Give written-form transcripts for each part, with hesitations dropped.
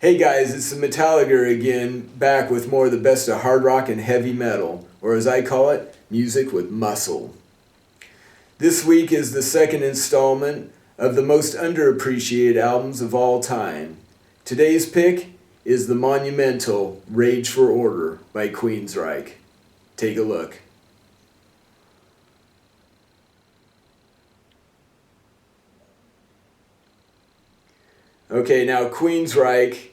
Hey guys, it's the Metalligger again, back with more of the best of hard rock and heavy metal, or as I call it, music with muscle. This week is the second installment of the most underappreciated albums of all time. Today's pick is the monumental Rage for Order by Queensryche. Take a look. Okay, now Queensryche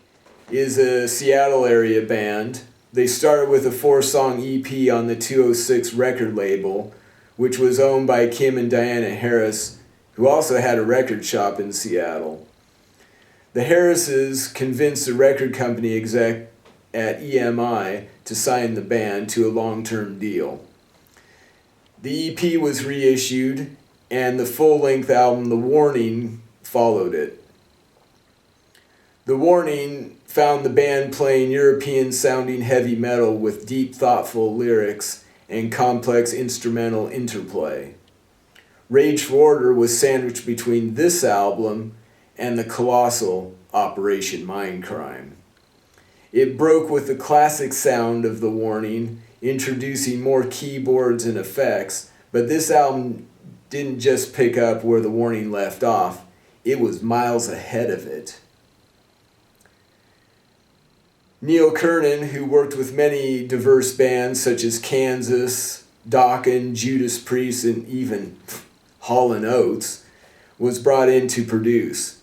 is a Seattle area band. They started with a 4-song EP on the 206 record label, which was owned by Kim and Diana Harris, who also had a record shop in Seattle. The Harrises convinced the record company exec at EMI to sign the band to a long-term deal. The EP was reissued, and the full-length album The Warning followed it. The Warning found the band playing European-sounding heavy metal with deep, thoughtful lyrics and complex instrumental interplay. Rage for Order was sandwiched between this album and the colossal Operation Mindcrime. It broke with the classic sound of The Warning, introducing more keyboards and effects, but this album didn't just pick up where The Warning left off, it was miles ahead of it. Neil Kernan, who worked with many diverse bands such as Kansas, Dokken, Judas Priest, and even Hall & Oates, was brought in to produce.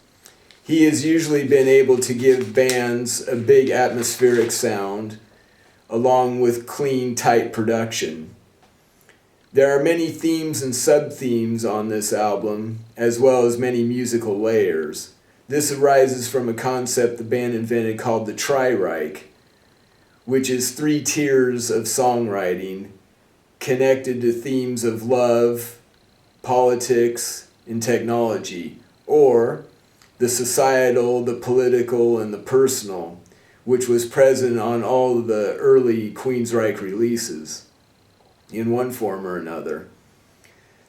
He has usually been able to give bands a big atmospheric sound, along with clean, tight production. There are many themes and sub-themes on this album, as well as many musical layers. This arises from a concept the band invented called the Tri-Reich, which is 3 tiers of songwriting connected to themes of love, politics, and technology, or the societal, the political, and the personal, which was present on all of the early Queensryche releases, in one form or another.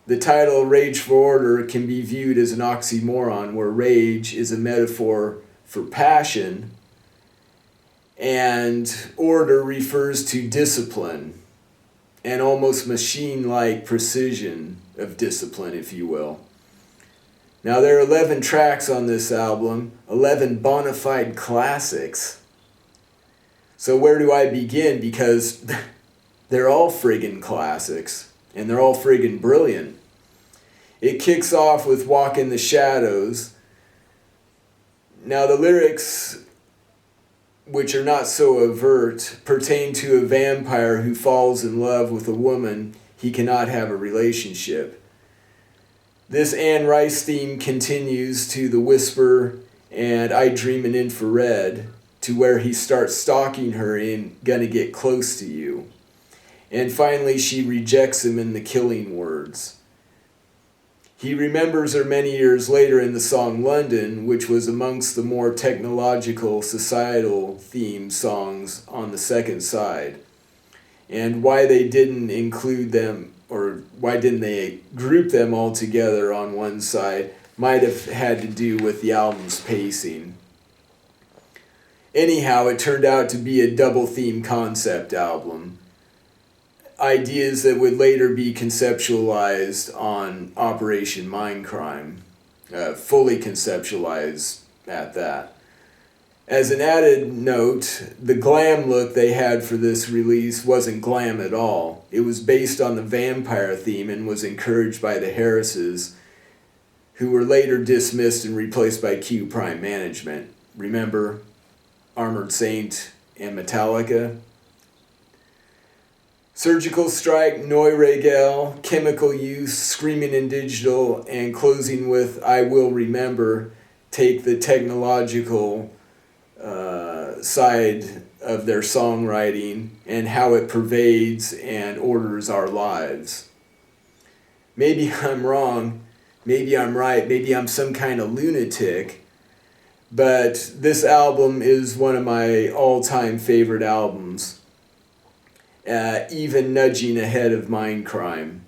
The title Rage for Order can be viewed as an oxymoron, where rage is a metaphor for passion, and order refers to discipline, and almost machine-like precision of discipline, if you will. Now, there are 11 tracks on this album, 11 bona fide classics. So where do I begin? Because they're all friggin' classics, and they're all friggin' brilliant. It kicks off with Walk in the Shadows. Now, the lyrics, which are not so overt, pertain to a vampire who falls in love with a woman he cannot have a relationship. This Anne Rice theme continues to The Whisper and I Dream in Infrared, to where he starts stalking her in Gonna Get Close to You. And finally, she rejects him in The Killing Words. He remembers her many years later in the song London, which was amongst the more technological, societal themed songs on the second side. And why they didn't include them, or why didn't they group them all together on one side, might have had to do with the album's pacing. Anyhow, it turned out to be a double theme concept album. Ideas that would later be conceptualized on Operation Mindcrime, fully conceptualized at that. As an added note, the glam look they had for this release wasn't glam at all. It was based on the vampire theme and was encouraged by the Harrises, who were later dismissed and replaced by Q Prime management. Remember Armored Saint and Metallica? Surgical Strike, Neuregel, Chemical Use, Screaming in Digital, and closing with I Will Remember take the technological side of their songwriting and how it pervades and orders our lives. Maybe I'm wrong, maybe I'm right, maybe I'm some kind of lunatic, but this album is one of my all-time favorite albums. Even nudging ahead of Mindcrime.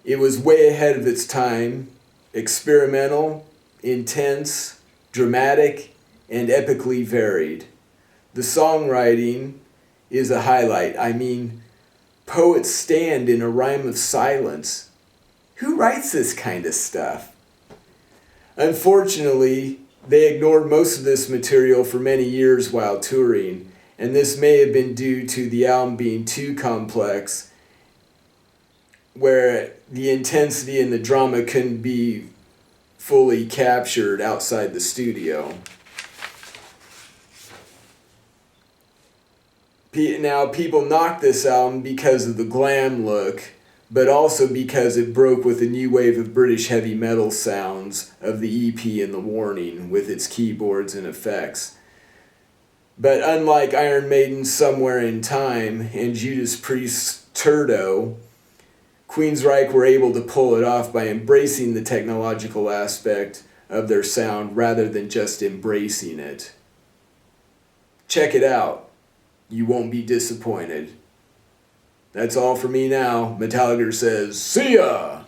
It was way ahead of its time, experimental, intense, dramatic, and epically varied. The songwriting is a highlight. I mean, poets stand in a rhyme of silence. Who writes this kind of stuff? Unfortunately, they ignored most of this material for many years while touring, and this may have been due to the album being too complex, where the intensity and the drama couldn't be fully captured outside the studio. Now, people knock this album because of the glam look, but also because it broke with a new wave of British heavy metal sounds of the EP and The Warning with its keyboards and effects. But unlike Iron Maiden's Somewhere in Time and Judas Priest's Turdo, Queensryche were able to pull it off by embracing the technological aspect of their sound rather than just embracing it. Check it out. You won't be disappointed. That's all for me now. Metalligger says, see ya!